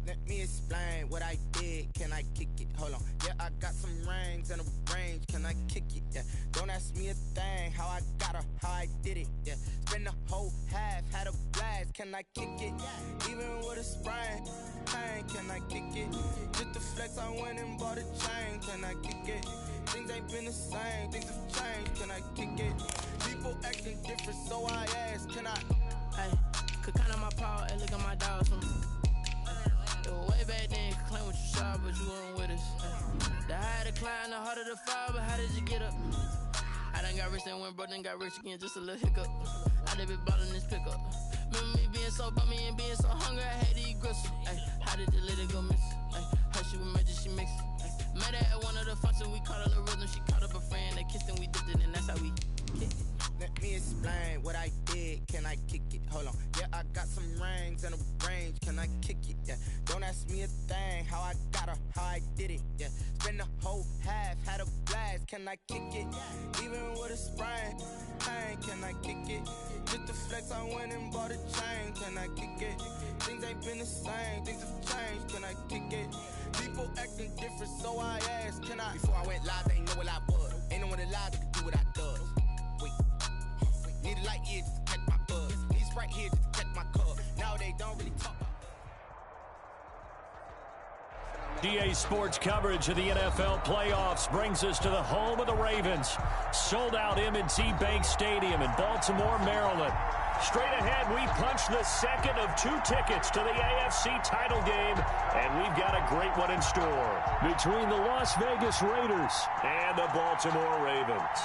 Let me explain what I did. Can I kick it? Hold on. Yeah, I got some rings and a range. Can I kick it? Yeah. Don't ask me a thing. How I got her, how I did it. Yeah. Spend the whole half, had a blast. Can I kick it? Even with a sprain. Pain, can I kick it? Just the flex, I went and bought a chain. Can I kick it? Things ain't been the same. Things have changed. Can I kick it? People acting different, so I ask. Can I? Hey, could count on my power and look at my dogs. It was way back then, you could claim what you saw, but you weren't with us. The higher the climb, the harder the fall, but how did you get up? I done got rich, then went broke, then got rich again, just a little hiccup. I done been ballin' this pickup. Remember me being so bummy and being so hungry, I had to eat gristle. Ay, how did the little go miss? Ay, her she was major, she mixed. Met her at one of the functions, we caught a little rhythm, she caught up a friend, they kissed and we dipped it, and that's how we kicked it. Let me explain what I did. Can I kick it? Hold on. Yeah, I got some rings and a range. Can I kick it? Yeah. Don't ask me a thing. How I got her, how I did it. Yeah. Spend the whole half, had a blast. Can I kick it? Even with a sprain. Pain, can I kick it? Just the flex, I went and bought a chain. Can I kick it? Things ain't been the same. Things have changed. Can I kick it? People acting different, so I asked. Can I? Before I went live, they ain't know what I was. Ain't no one alive that could do what I does. Need a light here just to catch my buzz. Need Sprite here just to catch my cup. Now they don't really talk. DA Sports coverage of the NFL playoffs brings us to the home of the Ravens. Sold out M&T Bank Stadium in Baltimore, Maryland. Straight ahead, we punch the second of 2 tickets to the AFC title game, and we've got a great one in store between the Las Vegas Raiders and the Baltimore Ravens.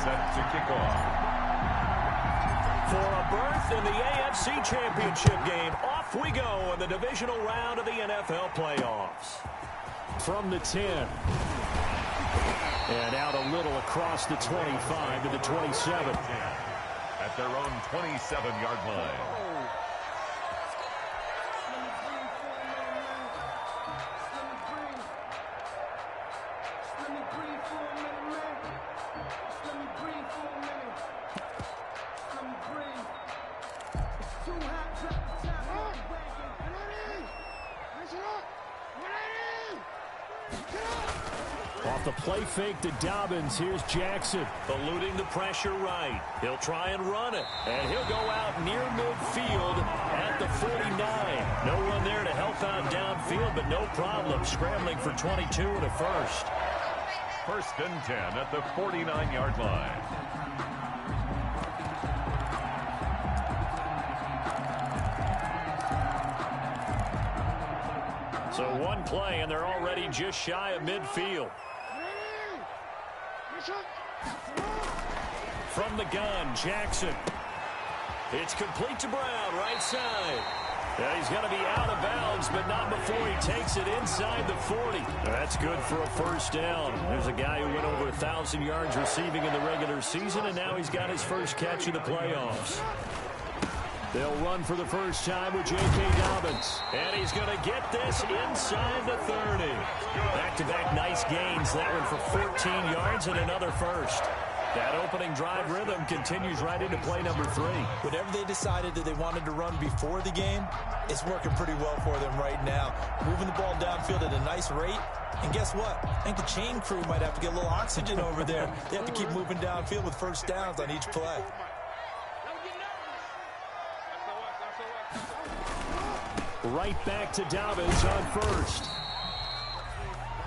Set to kick off. For a berth in the AFC Championship game, off we go in the divisional round of the NFL playoffs. From the 10. And out a little across the 25 to the 27. At their own 27-yard line. Off the play fake to Dobbins, here's Jackson. Eluding the pressure right. He'll try and run it. And he'll go out near midfield at the 49. No one there to help out downfield, but no problem. Scrambling for 22 and a first. First and 10 at the 49-yard line. So one play, and they're already just shy of midfield. From the gun, Jackson. It's complete to Brown, right side. Yeah, he's going to be out of bounds, but not before he takes it inside the 40. That's good for a first down. There's a guy who went over 1,000 yards receiving in the regular season, and now he's got his first catch of the playoffs. They'll run for the first time with J.K. Dobbins. And he's going to get this inside the 30. Back-to-back nice gains. That one for 14 yards and another first. That opening drive rhythm continues right into play number 3. Whatever they decided that they wanted to run before the game, it's working pretty well for them right now. Moving the ball downfield at a nice rate. And guess what? I think the chain crew might have to get a little oxygen over there. They have to keep moving downfield with first downs on each play. Right back to Dobbins on first.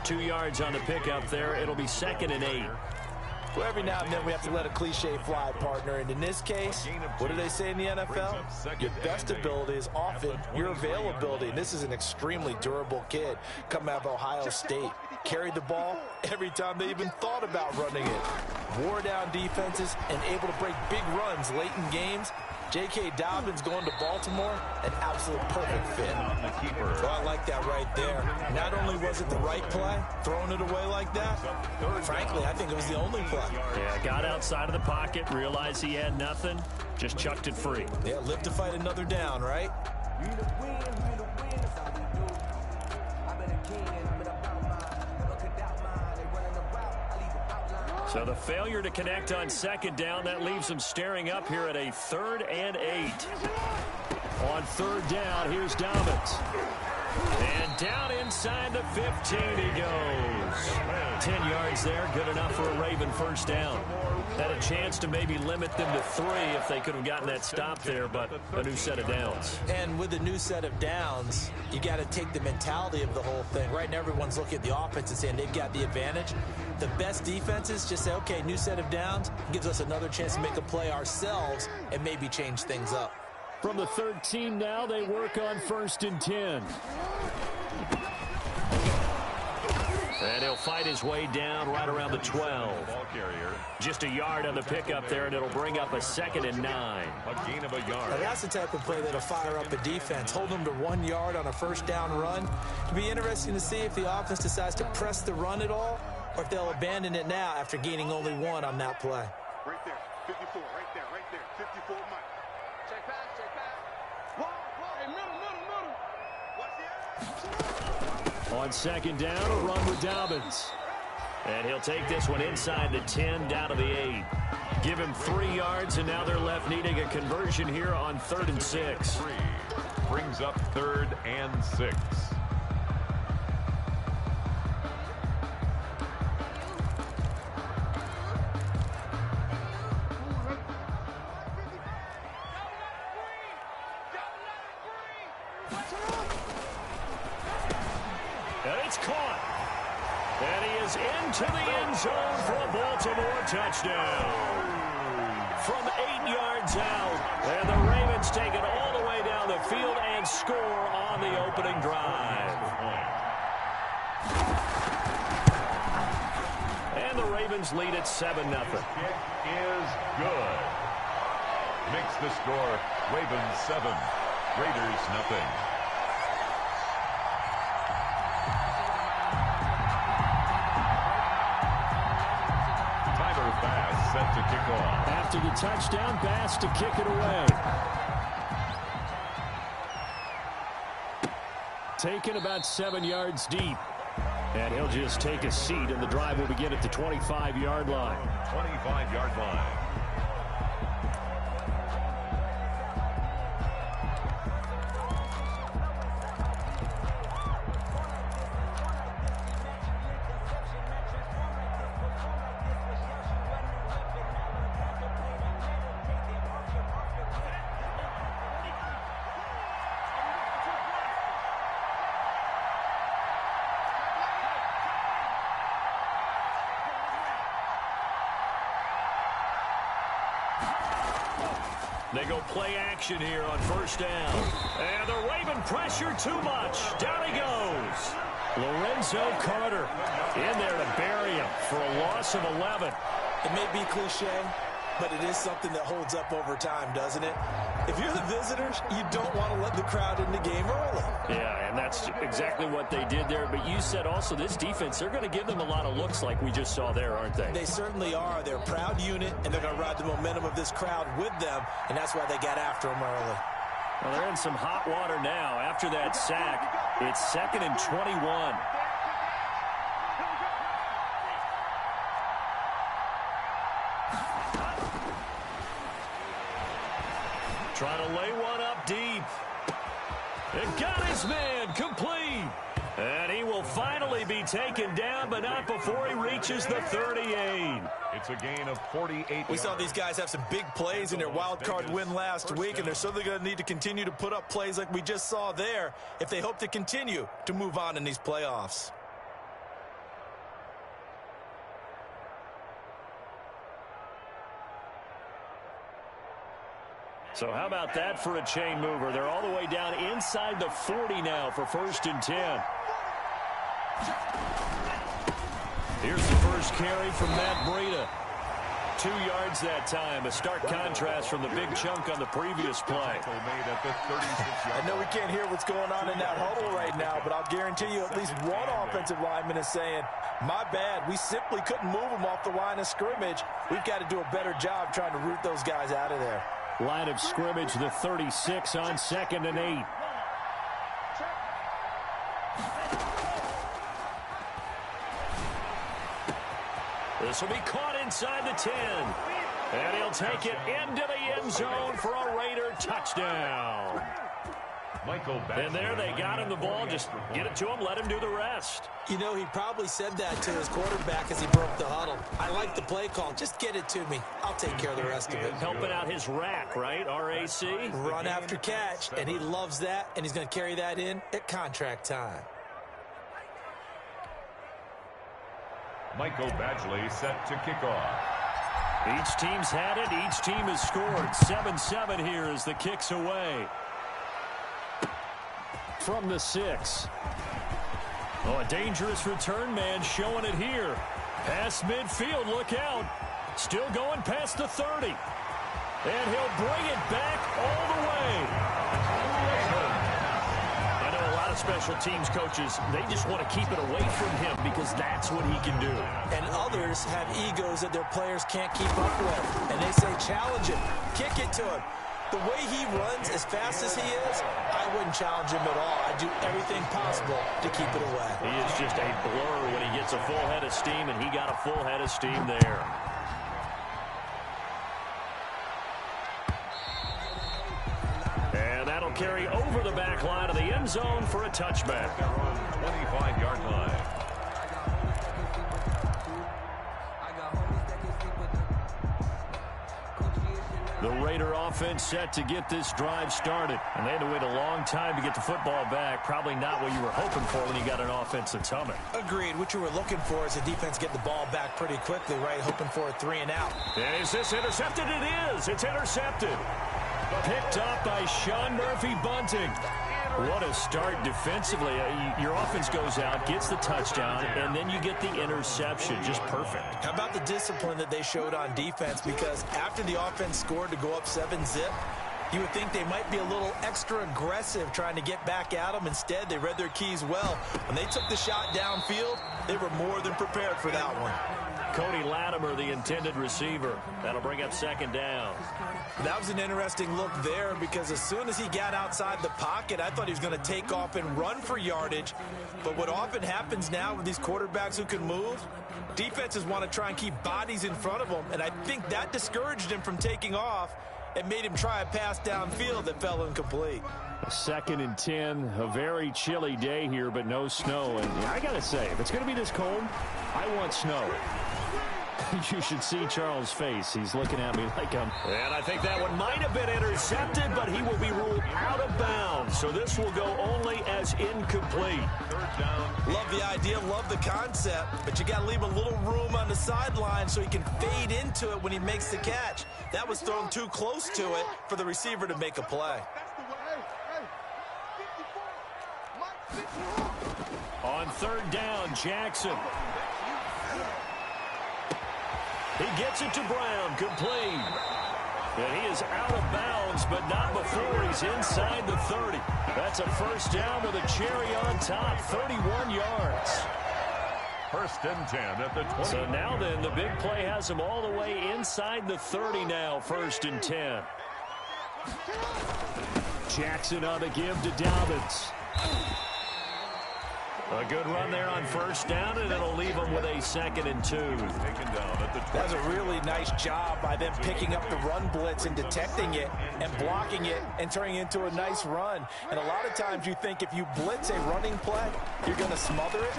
2 yards on the pickup there. It'll be 2nd and 8. Well, every now and then we have to let a cliche fly, partner. And in this case, what do they say in the NFL? Your best ability is often your availability. And this is an extremely durable kid coming out of Ohio State. Carried the ball every time they even thought about running it. Wore down defenses and able to break big runs late in games. J.K. Dobbins going to Baltimore, an absolute perfect fit. Well, I like that right there. Not only was it the right play, throwing it away like that, frankly, I think it was the only play. Yeah, got outside of the pocket, realized he had nothing, just chucked it free. Yeah, live to fight another down, right? So the failure to connect on second down, that leaves them staring up here at a 3rd and 8. On 3rd down, here's Dobbins. And down inside the 15 he goes. 10 yards there, good enough for a Raven first down. Had a chance to maybe limit them to 3 if they could have gotten that stop there, but a new set of downs. And with a new set of downs, you got to take the mentality of the whole thing. Right now, everyone's looking at the offense and saying they've got the advantage. The best defenses just say, okay, new set of downs, gives us another chance to make a play ourselves and maybe change things up. From the 13 now, they work on 1st and 10. And he'll fight his way down right around the 12. Just a yard on the pickup there, and it'll bring up a 2nd and 9. A gain of a yard. Now that's the type of play that'll fire up a defense. Hold them to 1 yard on a first down run. It'll be interesting to see if the offense decides to press the run at all, or if they'll abandon it now after gaining only 1 on that play. Right there, 54, right there, 54, Mike. Check back. Whoa, hey, middle. Watch the On 2nd down, a run with Dobbins. And he'll take this one inside the 10, down to the 8. Give him 3 yards, and now they're left needing a conversion here on 3rd and 6. Brings up 3rd and 6. And it's caught. And he is into the end zone for a Baltimore touchdown. From 8 yards out. And the Ravens take it all the way down the field and score on the opening drive. And the Ravens lead at 7-0. Kick is good. Makes the score Ravens 7, Raiders nothing. Bass set to kick off. After the touchdown, Bass to kick it away. Taken about 7 yards deep. And he'll just take a seat, and the drive will begin at the 25-yard line. 25-yard line. They go play action here on 1st down. And the Raven pressure too much. Down he goes. Lorenzo Carter in there to bury him for a loss of 11. It may be cliche, but it is something that holds up over time, doesn't it? If you're the visitors, you don't want to let the crowd in the game early. Yeah, and that's exactly what they did there. But you said also this defense, they're going to give them a lot of looks like we just saw there, aren't they? They certainly are. They're a proud unit, and they're going to ride the momentum of this crowd with them, and that's why they got after them early. Well, they're in some hot water now. After that sack, it's 2nd and 21. Trying to lay one up deep. It got his man complete. And he will finally be taken down, but not before he reaches the 38. It's a gain of 48. We saw these guys have some big plays in their wild card win last week, and they're certainly going to need to continue to put up plays like we just saw there if they hope to continue to move on in these playoffs. So how about that for a chain mover? They're all the way down inside the 40 now for 1st and 10. Here's the first carry from Matt Breida. 2 yards that time. A stark contrast from the big chunk on the previous play. I know we can't hear what's going on in that huddle right now, but I'll guarantee you at least one offensive lineman is saying, my bad, we simply couldn't move them off the line of scrimmage. We've got to do a better job trying to root those guys out of there. Line of scrimmage, the 36 on 2nd and 8. This will be caught inside the 10. And he'll take it into the end zone for a Raider touchdown. And there they got him the ball. Just get it to him, let him do the rest. You know, he probably said that to his quarterback as he broke the huddle. I like the play call. Just get it to me. I'll take care of the rest of it. Helping out his rack, right? R-A-C? Run after catch, and he loves that, and he's going to carry that in at contract time. Michael Badgley set to kick off. Each team's had it. Each team has scored. 7-7 here as the kick's away. From the 6. Oh, a dangerous return man showing it here. Past midfield, look out. Still going past the 30. And he'll bring it back all the way. I know a lot of special teams coaches, they just want to keep it away from him because that's what he can do. And others have egos that their players can't keep up with. And they say, challenge him, kick it to him. The way he runs as fast as he is, I wouldn't challenge him at all. I'd do everything possible to keep it away. He is just a blur when he gets a full head of steam, and he got a full head of steam there. And that'll carry over the back line of the end zone for a touchback. 25-yard line. The Raider offense set to get this drive started. And they had to wait a long time to get the football back. Probably not what you were hoping for when you got an offense that's humming. Agreed. What you were looking for is the defense get the ball back pretty quickly, right? Hoping for a 3 and out. And is this intercepted? It is. It's intercepted. Picked up by Sean Murphy-Bunting. What a start defensively. Your offense goes out, gets the touchdown, and then you get the interception. Just perfect. How about the discipline that they showed on defense? Because after the offense scored to go up 7-zip, you would think they might be a little extra aggressive trying to get back at them. Instead, they read their keys well. When they took the shot downfield, they were more than prepared for that one. Cody Latimer, the intended receiver. That'll bring up second down. That was an interesting look there because as soon as he got outside the pocket, I thought he was going to take off and run for yardage. But what often happens now with these quarterbacks who can move, defenses want to try and keep bodies in front of them, and I think that discouraged him from taking off and made him try a pass downfield that fell incomplete. 2nd and 10, a very chilly day here, but no snow. And I got to say, if it's going to be this cold, I want snow. You should see Charles' face. He's looking at me like I'm... And I think that one might have been intercepted, but he will be ruled out of bounds. So this will go only as incomplete. Love the idea, love the concept, but you got to leave a little room on the sideline so he can fade into it when he makes the catch. That was thrown too close to it for the receiver to make a play. On 3rd down, Jackson. He gets it to Brown, complete. And he is out of bounds, but not before he's inside the 30. That's a first down with a cherry on top, 31 yards. 1st and 10 at the 20. So now then, the big play has him all the way inside the 30 now, 1st and 10. Jackson on the give to Dobbins. A good run there on 1st down, and it'll leave them with a 2nd and 2. That's a really nice job by them picking up the run blitz and detecting it and blocking it and turning it into a nice run. And a lot of times you think if you blitz a running play, you're going to smother it.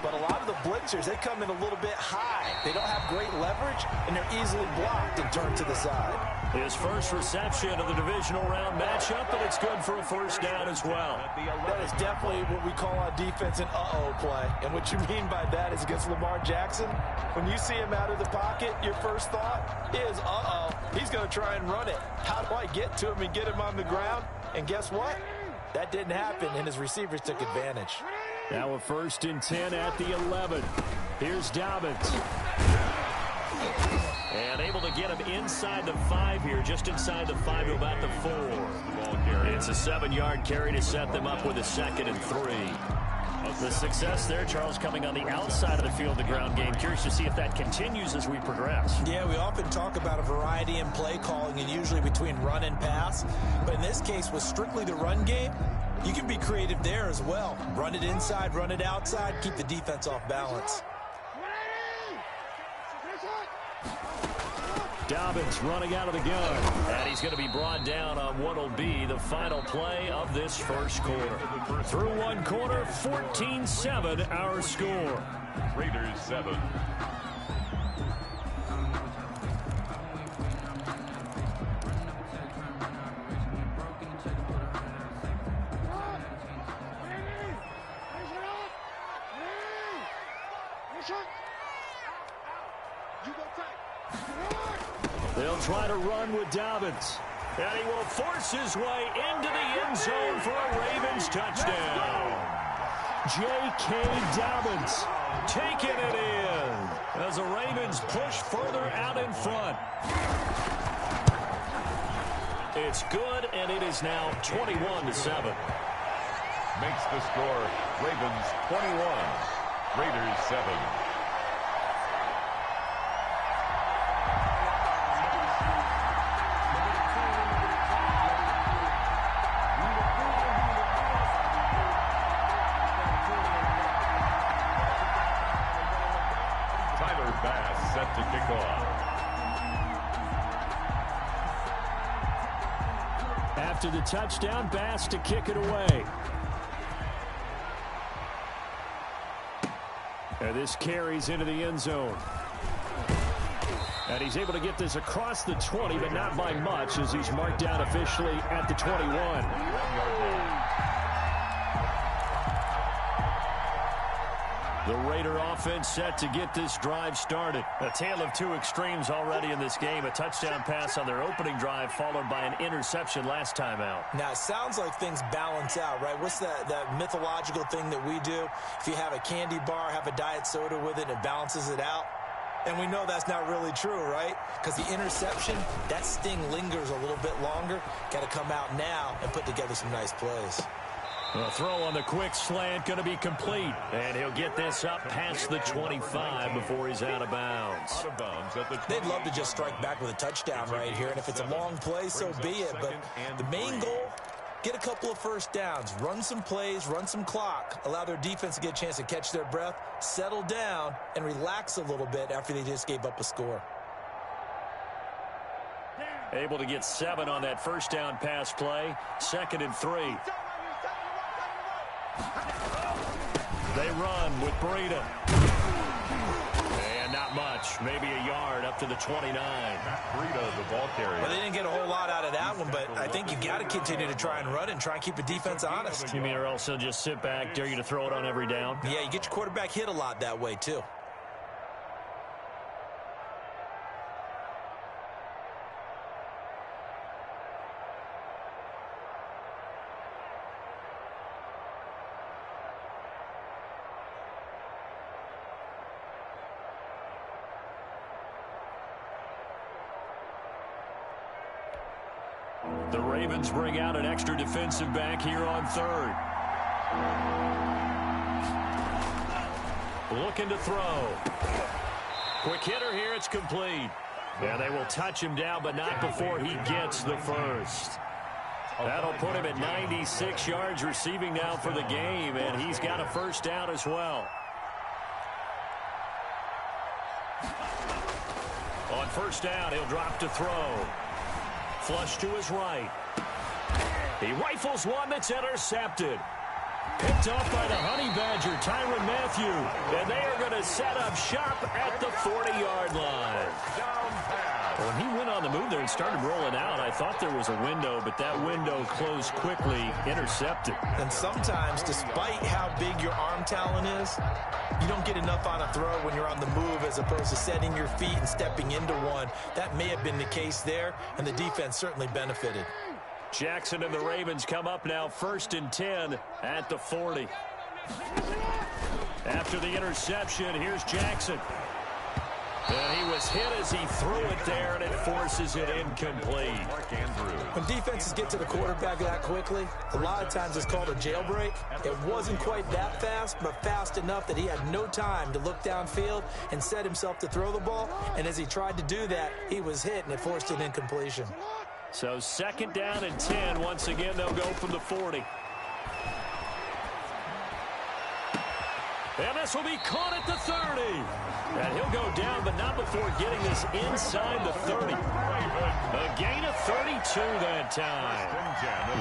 But a lot of the blitzers, they come in a little bit high. They don't have great leverage, and they're easily blocked and turned to the side. His first reception of the divisional round matchup, and it's good for a 1st down as well. That is definitely what we call on defense an uh-oh play. And what you mean by that is against Lamar Jackson, when you see him out of the pocket, your first thought is, uh-oh, he's going to try and run it. How do I get to him and get him on the ground? And guess what? That didn't happen, and his receivers took advantage. Now a 1st and 10 at the 11. Here's Dobbins. And able to get him inside the 5 here, just inside the 5 to about the 4. It's a 7-yard carry to set them up with a 2nd and 3. The success there, Charles, coming on the outside of the field, the ground game. Curious to see if that continues as we progress. Yeah, we often talk about a variety in play calling and usually between run and pass. But in this case, with strictly the run game, you can be creative there as well. Run it inside, run it outside, keep the defense off balance. Dobbins running out of the gun. And he's going to be brought down on what will be the final play of this first quarter. Through one quarter, 14-7 our score. Raiders 7. They'll try to run with Dobbins. And he will force his way into the end zone for a Ravens touchdown. J.K. Dobbins taking it in as the Ravens push further out in front. It's good, and it is now 21-7. Makes the score Ravens 21, Raiders 7. Set to kick off. After the touchdown, Bass to kick it away. And this carries into the end zone. And he's able to get this across the 20, but not by much, as he's marked down officially at the 21. The Raider offense set to get this drive started. A tale of two extremes already in this game. A touchdown pass on their opening drive, followed by an interception last time out. Now, it sounds like things balance out, right? What's that mythological thing that we do? If you have a candy bar, have a diet soda with it, it balances it out. And we know that's not really true, right? Because the interception, that sting lingers a little bit longer. Got to come out now and put together some nice plays. A throw on the quick slant going to be complete. And he'll get this up past the 25 before he's out of bounds. They'd love to just strike back with a touchdown right here. And if it's a long play, so be it. But the main goal, get a couple of first downs. Run some plays, run some clock. Allow their defense to get a chance to catch their breath, settle down, and relax a little bit after they just gave up a score. Able to get 7 on that first down pass play. 2nd and 3. They run with Breida. And not much. Maybe a yard up to the 29. Breida, the ball carrier. Well, they didn't get a whole lot out of that one, but I think you got to continue to try and run and try and keep the defense honest. You mean or else they'll just sit back, dare you to throw it on every down? Yeah, you get your quarterback hit a lot that way, too. The Ravens bring out an extra defensive back here on 3rd. Looking to throw. Quick hitter here, it's complete. Yeah, they will touch him down, but not before he gets the first. That'll put him at 96 yards receiving now for the game, and he's got a first down as well. On first down, he'll drop to throw. Flush to his right. He rifles one that's intercepted. Picked off by the Honey Badger, Tyrann Mathieu. And they are going to set up shop at the 40-yard line. When he went on the move there and started rolling out, I thought there was a window, but that window closed quickly, intercepted. And sometimes, despite how big your arm talent is, you don't get enough on a throw when you're on the move as opposed to setting your feet and stepping into one. That may have been the case there, and the defense certainly benefited. Jackson and the Ravens come up now 1st and 10 at the 40. After the interception, here's Jackson. And he was hit as he threw it there, and it forces it incomplete. When defenses get to the quarterback that quickly, a lot of times it's called a jailbreak. It wasn't quite that fast, but fast enough that he had no time to look downfield and set himself to throw the ball. And as he tried to do that, he was hit, and it forced an incompletion. So 2nd down and 10. Once again, they'll go from the 40. And this will be caught at the 30. And he'll go down, but not before getting this inside the 30. A gain of 32 that time.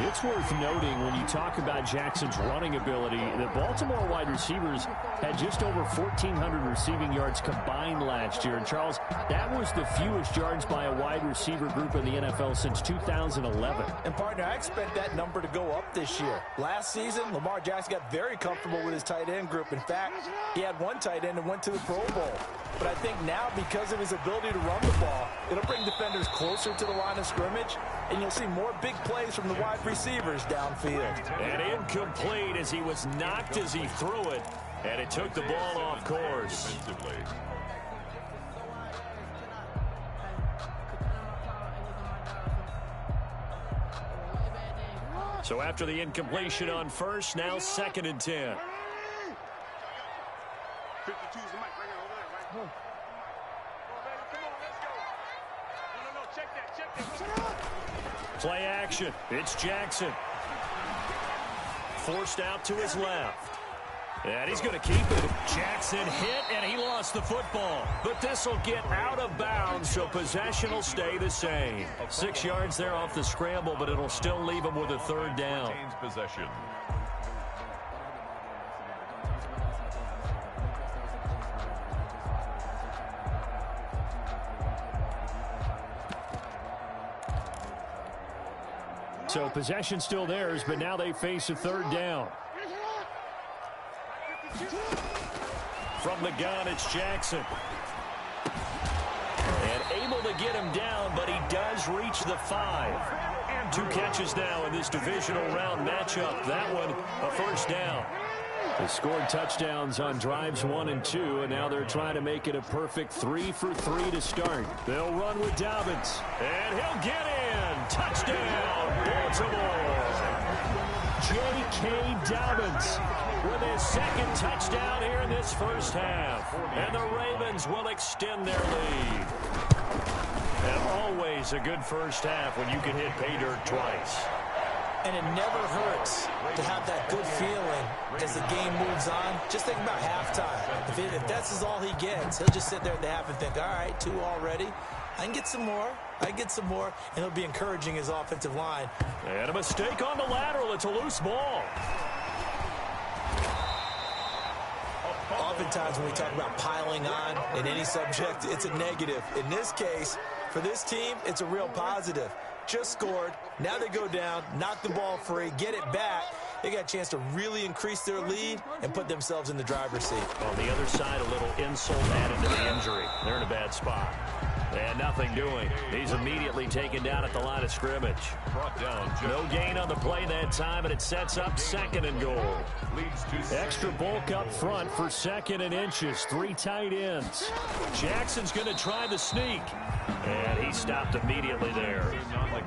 It's worth noting when you talk about Jackson's running ability that Baltimore wide receivers had just over 1,400 receiving yards combined last year. And, Charles, that was the fewest yards by a wide receiver group in the NFL since 2011. And, partner, I expect that number to go up this year. Last season, Lamar Jackson got very comfortable with his tight end group. In fact, he had one tight end and went to the Pro Bowl. But I think now, because of his ability to run the ball, it'll bring defenders closer to the line of scrimmage, and you'll see more big plays from the wide receivers downfield. And incomplete as he was knocked as he threw it, and it took the ball off course. So after the incompletion on first, now 2nd and 10. 52 is the mic right now, over there, right? Come on, let's go. No, check that. Play action. It's Jackson. Forced out to his left. And he's going to keep it. Jackson hit, and he lost the football. But this will get out of bounds, so possession will stay the same. 6 yards there off the scramble, but it'll still leave him with a 3rd down. Possession. So possession still theirs, but now they face a 3rd down. From the gun, it's Jackson. And able to get him down, but he does reach the 5. 2 catches now in this divisional round matchup. That one, a 1st down. They scored touchdowns on drives 1 and 2, and now they're trying to make it a perfect 3 for 3 to start. They'll run with Dobbins. And he'll get in. Touchdown, Baltimore. J.K. Dobbins with his 2nd touchdown here in this first half. And the Ravens will extend their lead. And always a good first half when you can hit pay dirt twice. And it never hurts to have that good feeling as the game moves on. Just think about halftime. If that's all he gets, he'll just sit there at the half and think, all right, 2 already. I can get some more. And he'll be encouraging his offensive line. And a mistake on the lateral. It's a loose ball. Oftentimes when we talk about piling on in any subject, it's a negative. In this case, for this team, it's a real positive. Just scored. Now they go down, knock the ball free, get it back. They got a chance to really increase their lead and put themselves in the driver's seat. On the other side, a little insult added to the injury. They're in a bad spot. And nothing doing. He's immediately taken down at the line of scrimmage. Brought down. No gain on the play that time, and it sets up 2nd and goal. Extra bulk up front for 2nd and inches. 3 tight ends. Jackson's going to try the sneak. And he stopped immediately there.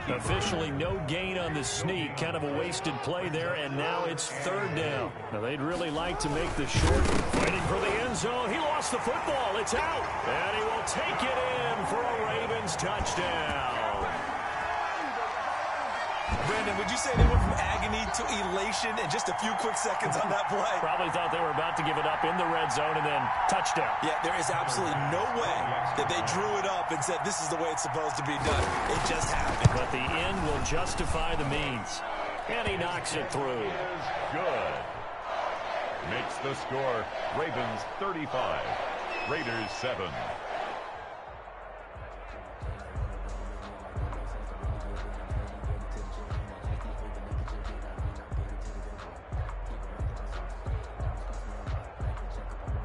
Officially no gain on the sneak. Kind of a wasted play there, and now it's 3rd down. Now they'd really like to make the short. Fighting for the end zone. He lost the football. It's out. And he will take it in for a Ravens touchdown. Brandon, would you say they went from agony to elation in just a few quick seconds on that play? Probably thought they were about to give it up in the red zone and then touchdown. Yeah, there is absolutely no way that they drew it up and said this is the way it's supposed to be done. It just happened. But the end will justify the means. And he knocks it through. Good. Makes the score Ravens 35, Raiders 7.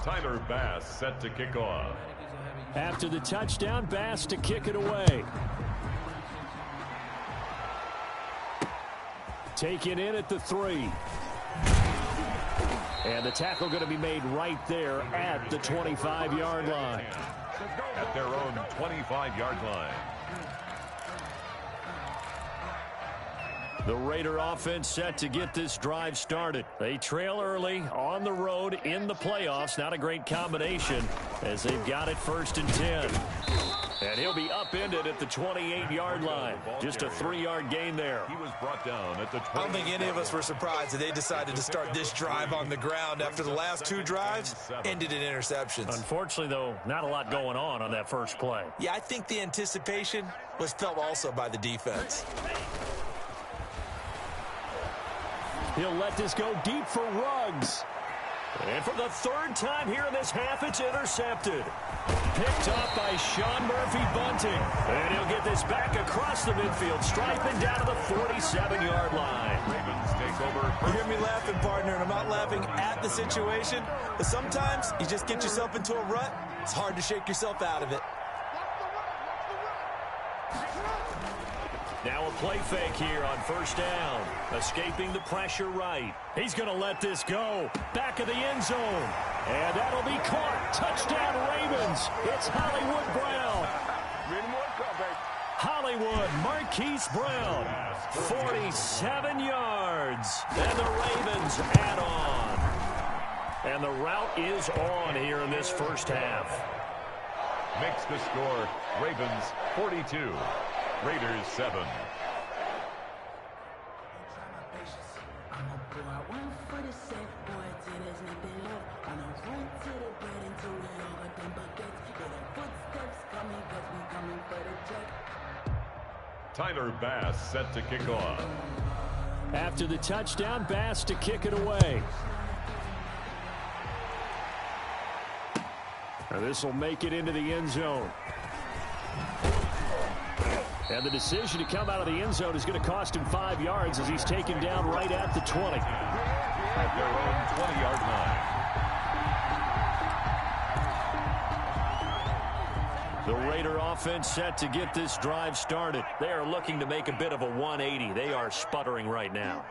Tyler Bass set to kick off. After the touchdown, Bass to kick it away. Taken in at the 3. And the tackle going to be made right there at the 25-yard line. At their own 25-yard line. The Raider offense set to get this drive started. They trail early on the road in the playoffs. Not a great combination as they've got it 1st and 10. And he'll be upended at the 28-yard line. Just a 3-yard gain there. He was brought down at the 20. I don't think any of us were surprised that they decided to start this drive on the ground after the last 2 drives ended in interceptions. Unfortunately, though, not a lot going on that first play. Yeah, I think the anticipation was felt also by the defense. He'll let this go deep for Ruggs. And for the 3rd time here in this half, it's intercepted. Picked up by Sean Murphy-Bunting. And he'll get this back across the midfield, striping down to the 47-yard line. Ravens take over. You hear me laughing, partner, and I'm not laughing at the situation, but sometimes you just get yourself into a rut. It's hard to shake yourself out of it. Now a play fake here on 1st down. Escaping the pressure right. He's going to let this go. Back of the end zone. And that'll be caught. Touchdown, Ravens. It's Hollywood Brown. Hollywood Marquise Brown. 47 yards. And the Ravens add on. And the route is on here in this first half. Makes the score. Ravens 42. Raiders 7. Tyler Bass set to kick off. After the touchdown, Bass to kick it away. Now this will make it into the end zone. And the decision to come out of the end zone is going to cost him 5 yards as he's taken down right at the 20. At their own 20-yard line. The Raider offense set to get this drive started. They are looking to make a bit of a 180. They are sputtering right now.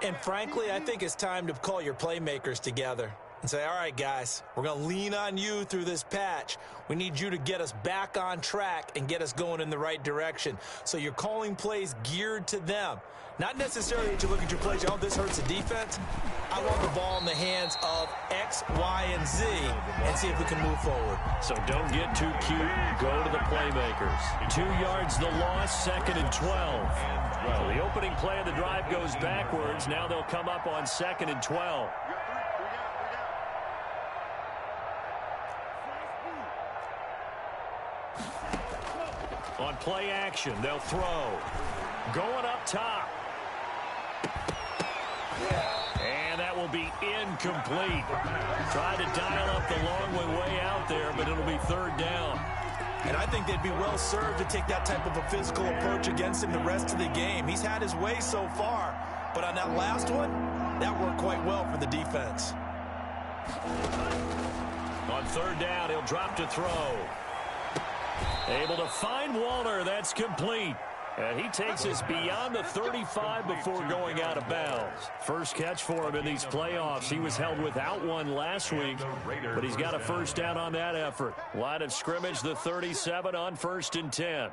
And frankly, I think it's time to call your playmakers together and say, all right, guys, we're going to lean on you through this patch. We need you to get us back on track and get us going in the right direction. So you're calling plays geared to them. Not necessarily that you look at your plays, oh, this hurts the defense. I want the ball in the hands of X, Y, and Z and see if we can move forward. So don't get too cute. Go to the playmakers. 2 yards the loss, 2nd and 12. So the opening play of the drive goes backwards. Now they'll come up on 2nd and 12. On play action, they'll throw. Going up top. And that will be incomplete. Tried to dial up the long way out there, but it'll be 3rd down. And I think they'd be well served to take that type of a physical approach against him the rest of the game. He's had his way so far, but on that last one, that worked quite well for the defense. On 3rd down, he'll drop to throw. Able to find Waller. That's complete. And he takes us beyond the 35 before going out of bounds. First catch for him in these playoffs. He was held without one last week, but he's got a 1st down on that effort. Line of scrimmage, the 37 on 1st and 10.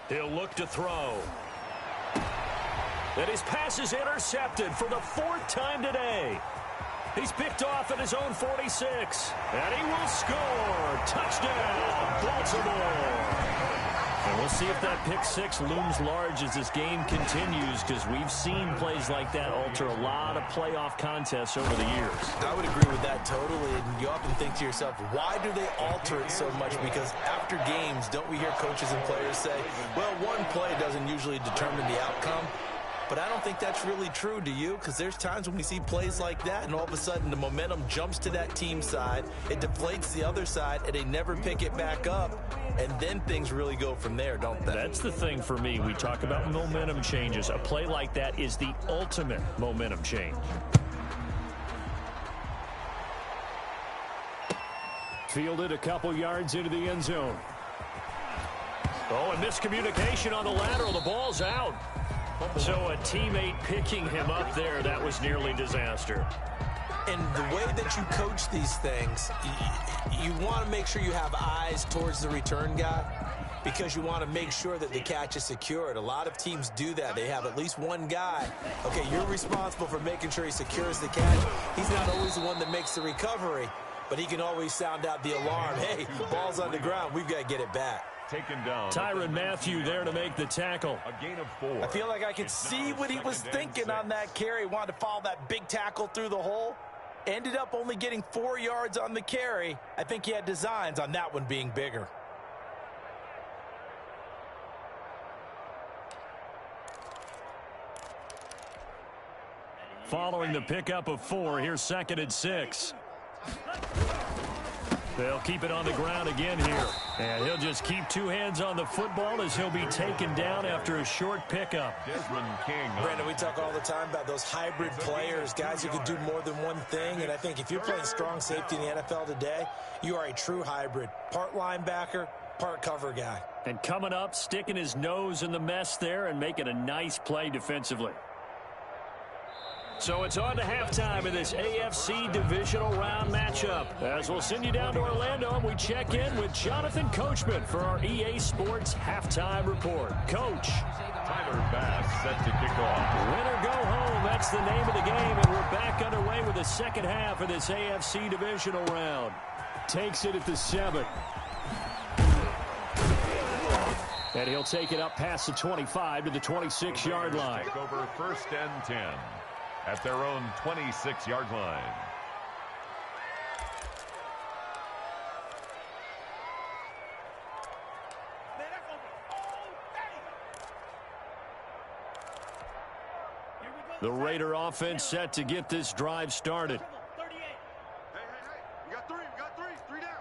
He'll look to throw. And his pass is intercepted for the 4th time today. He's picked off at his own 46. And he will score. Touchdown, Baltimore. And we'll see if that pick 6 looms large as this game continues, because we've seen plays like that alter a lot of playoff contests over the years. I would agree with that totally. And you often think to yourself, why do they alter it so much? Because after games, don't we hear coaches and players say, well, one play doesn't usually determine the outcome. But I don't think that's really true, do you? Because there's times when we see plays like that, and all of a sudden the momentum jumps to that team side, it deflates the other side, and they never pick it back up, and then things really go from there, don't they? That's the thing for me. We talk about momentum changes. A play like that is the ultimate momentum change. Fielded a couple yards into the end zone. Oh, and miscommunication on the lateral. The ball's out. So a teammate picking him up there, that was nearly disaster. And the way that you coach these things, you want to make sure you have eyes towards the return guy, because you want to make sure that the catch is secured. A lot of teams do that. They have at least one guy. Okay, you're responsible for making sure he secures the catch. He's not always the one that makes the recovery. but he can always sound out the alarm. Hey, ball's on the ground. We've got to get it back. Taken down. Tyrann Mathieu there to make the tackle. A gain of 4. I feel like I could see what he was thinking on that carry. Wanted to follow that big tackle through the hole. Ended up only getting 4 yards on the carry. I think he had designs on that one being bigger. Following the pickup of 4, here's 2nd and 6. They'll keep it on the ground again here. And he'll just keep 2 hands on the football as he'll be taken down after a short pickup. Desmond King. Brandon, we talk all the time about those hybrid players, guys who can do more than one thing. And I think if you're playing strong safety in the NFL today, you are a true hybrid. Part linebacker, part cover guy. And coming up, sticking his nose in the mess there and making a nice play defensively. So it's on to halftime in this AFC divisional round matchup. As we'll send you down to Orlando, and we check in with Jonathan Coachman for our EA Sports Halftime Report. Coach. Tyler Bass set to kick off. Win or go home, that's the name of the game, and we're back underway with the second half of this AFC divisional round. Takes it at the 7. And he'll take it up past the 25 to the 26-yard line. Take over 1st and 10. At their own 26-yard line. The Raider offense set to get this drive started. Hey, we got 3, three down.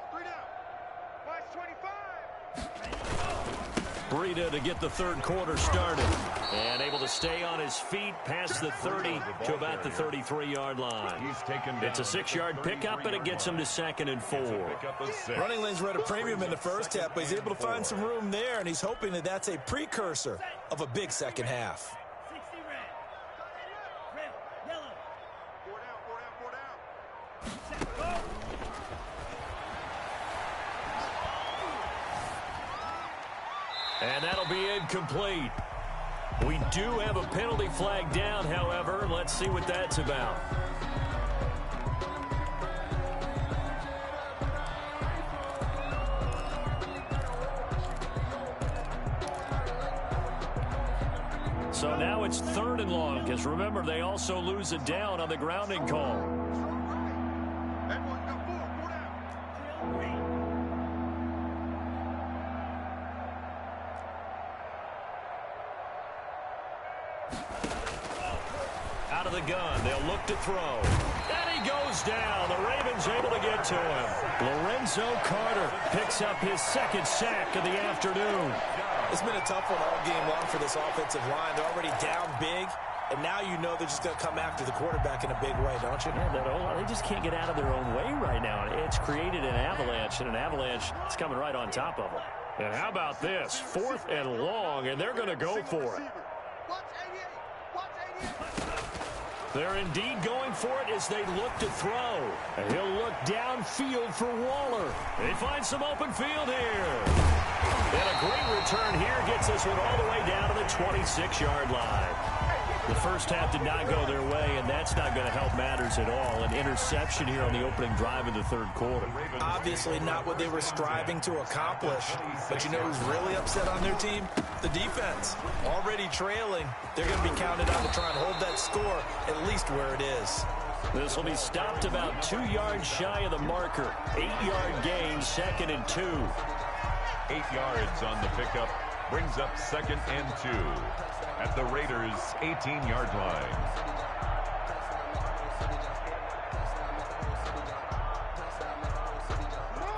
Watch 25. Breida to get the third quarter started. And able to stay on his feet past the 30 to about the 33-yard line. He's taken It's a 6-yard pickup, and it gets him to 2nd and 4. Running lanes were at a premium in the first half, but he's able to find some room there, and he's hoping that that's a precursor of a big second half. 60 red. Yellow. 4 down. And that'll be incomplete. We do have a penalty flag down, however. Let's see what that's about. So now it's 3rd and long, because remember, they also lose a down on the grounding call. Everyone got 4 down. Out of the gun, they'll look to throw. And he goes down. The Ravens able to get to him. Lorenzo Carter picks up his 2nd sack of the afternoon. It's been a tough one all game long for this offensive line. They're already down big, and now you know they're just going to come after the quarterback in a big way, don't you? Yeah, they just can't get out of their own way right now. It's created an avalanche, and an avalanche is coming right on top of them. And how about this? 4th and long, and they're going to go for it. They're indeed going for it as they look to throw. And he'll look downfield for Waller. They find some open field here. And a great return here gets this one all the way down to the 26-yard line. The first half did not go their way, and that's not going to help matters at all. An interception here on the opening drive of the 3rd quarter. Obviously not what they were striving to accomplish. But you know who's really upset on their team? The defense. Already trailing. They're going to be counted on to try and hold that score at least where it is. This will be stopped about 2 yards shy of the marker. 8-yard gain, 2nd and 2. 8 yards on the pickup. Brings up 2nd and 2. At the Raiders' 18-yard line.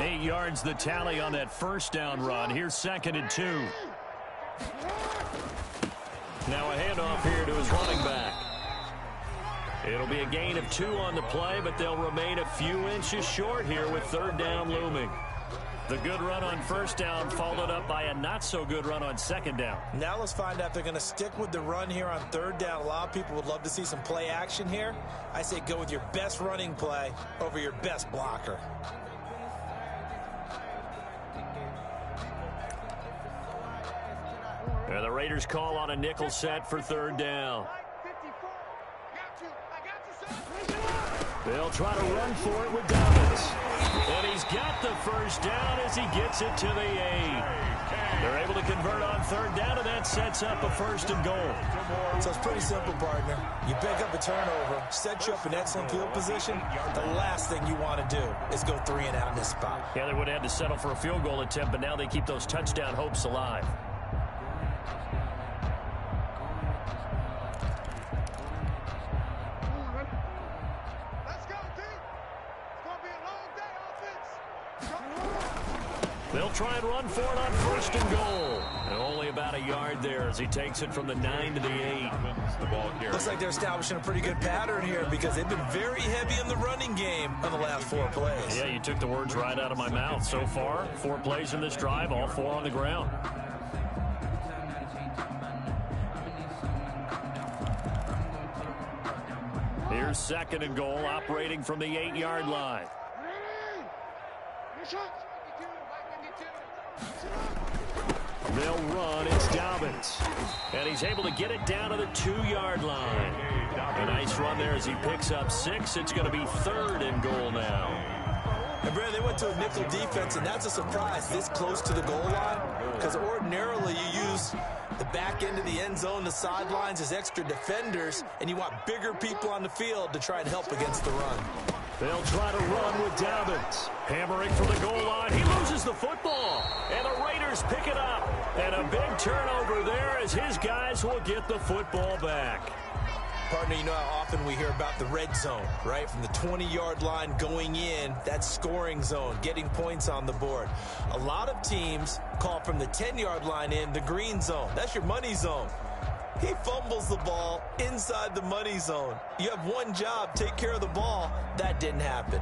Eight yards the tally on that first down run. Here's 2nd and 2. Now a handoff here to his running back. It'll be a gain of 2 on the play, but they'll remain a few inches short here with 3rd down looming. The good run on 1st down followed up by a not-so-good run on 2nd down. Now let's find out if they're going to stick with the run here on 3rd down. A lot of people would love to see some play action here. I say go with your best running play over your best blocker. And the Raiders call on a nickel set for 3rd down. They'll try to run for it with Dobbins. And he's got the first down as he gets it to the 8. They're able to convert on third down, and that sets up a 1st and goal. So it's pretty simple, partner. You pick up a turnover, set you up in excellent field position. The last thing you want to do is go 3 and out in this spot. Yeah, they would have had to settle for a field goal attempt, but now they keep those touchdown hopes alive. They'll try and run for it on 1st and goal. And only about a yard there as he takes it from the 9 to the 8. Looks like they're establishing a pretty good pattern here because they've been very heavy in the running game on the last 4 plays. Yeah, you took the words right out of my mouth. So far, 4 plays in this drive, all 4 on the ground. Here's 2nd and goal, operating from the 8-yard line. They'll run. It's Dobbins. And he's able to get it down to the 2-yard line. A nice run there as he picks up 6. It's going to be 3rd and goal now. And, Brad, they went to a nickel defense, and that's a surprise this close to the goal line because ordinarily you use the back end of the end zone, the sidelines as extra defenders, and you want bigger people on the field to try and help against the run. They'll try to run with Dobbins. Hammering for the goal line. He loses the football. And the Raiders pick it up. And a big turnover there as his guys will get the football back. Partner, you know how often we hear about the red zone, right? From the 20-yard line going in, that scoring zone, getting points on the board. A lot of teams call from the 10-yard line in the green zone. That's your money zone. He fumbles the ball inside the money zone. You have one job, take care of the ball. That didn't happen.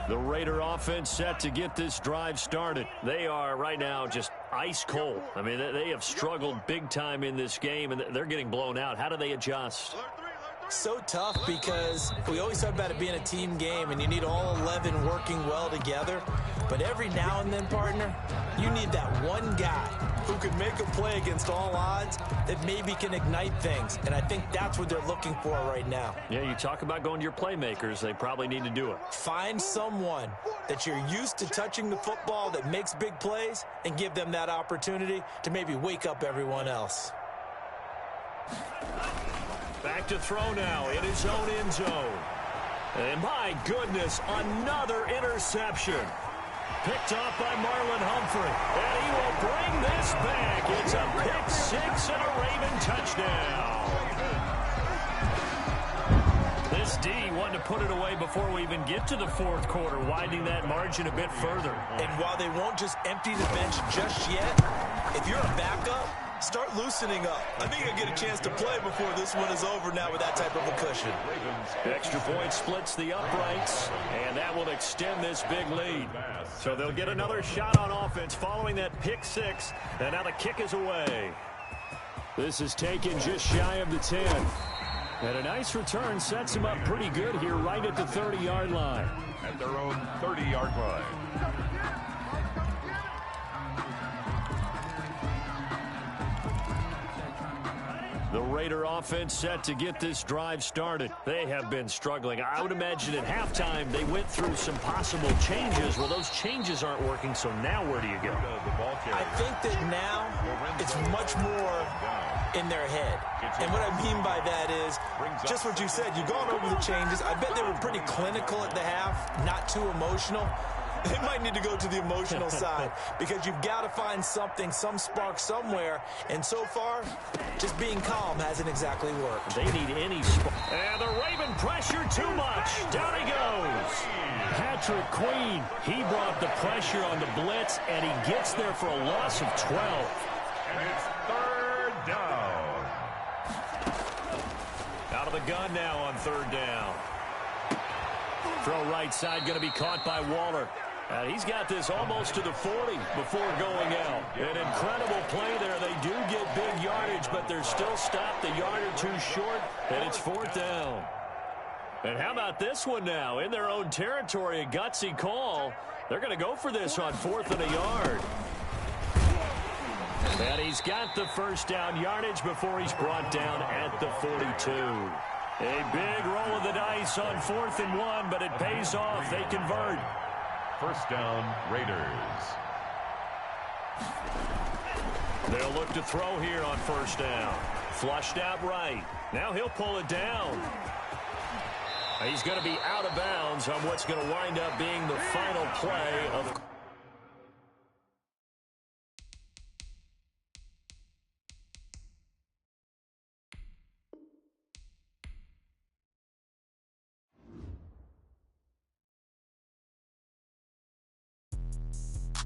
The Raider offense set to get this drive started. They are right now just ice cold. I mean, they have struggled big time in this game, and they're getting blown out. How do they adjust? So tough because we always talk about it being a team game and you need all 11 working well together. But every now and then, partner, you need that one guy who can make a play against all odds that maybe can ignite things. And I think that's what they're looking for right now. Yeah, you talk about going to your playmakers. They probably need to do it. Find someone that you're used to touching the football that makes big plays and give them that opportunity to maybe wake up everyone else. Back to throw now in his own end zone. And my goodness, another interception. Picked off by Marlon Humphrey. And he will bring this back. It's a pick-6 and a Raven touchdown. This D wanted to put it away before we even get to the 4th quarter, widening that margin a bit further. And while they won't just empty the bench just yet, if you're a backup, start loosening up. I think you'll get a chance to play before this one is over now with that type of a cushion. Extra point splits the uprights, and that will extend this big lead. So they'll get another shot on offense following that pick-6, and now the kick is away. This is taken just shy of the 10. And a nice return sets him up pretty good here right at the 30-yard line. At their own 30-yard line. The Raider offense set to get this drive started. They have been struggling. I would imagine at halftime they went through some possible changes. Well, those changes aren't working, so now where do you go? I think that now it's much more in their head. And what I mean by that is just what you said. You've gone over the changes. I bet they were pretty clinical at the half, not too emotional. They might need to go to the emotional side because you've got to find something, some spark somewhere. And so far, just being calm hasn't exactly worked. They need any spark. And the Raven pressure too much. Down he goes. Patrick Queen, he brought the pressure on the blitz, and he gets there for a loss of 12. And it's 3rd down. Out of the gun now on 3rd down. Throw right side going to be caught by Waller. He's got this almost to the 40 before going out. An incredible play there. They do get big yardage, but they're still stopped a yard or two short, and it's 4th down. And how about this one now? In their own territory, a gutsy call. They're going to go for this on 4th and a yard. And he's got the first down yardage before he's brought down at the 42. A big roll of the dice on 4th and 1, but it pays off. They convert. First down, Raiders. They'll look to throw here on first down. Flushed out right. Now he'll pull it down. He's going to be out of bounds on what's going to wind up being the final play of...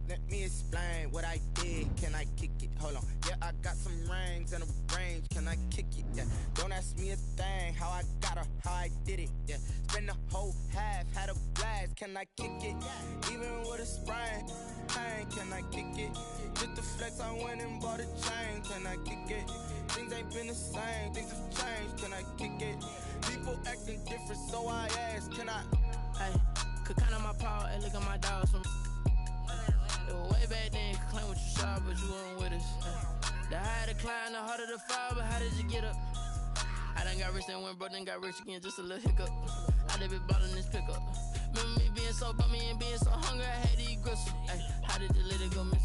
Let me explain what I did. Can I kick it? Hold on. Yeah, I got some rings and a range. Can I kick it? Yeah. Don't ask me a thing. How I got her, how I did it. Yeah. Spend the whole half, had a blast. Can I kick it? Even with a sprain. Pain, can I kick it? Just the flex, I went and bought a chain. Can I kick it? Things ain't been the same. Things have changed. Can I kick it? People acting different, so I ask. Can I? Hey, could count on my power and look at my dogs from. It was way back then, could claim what you saw, but you weren't with us. The higher the climb, the harder the fall, but how did you get up? I done got rich, then went broke, then got rich again, just a little hiccup. I done been ballin' this pickup. Remember me being so bummy and being so hungry, I had to eat gristle. Ay, how did you let it go miss?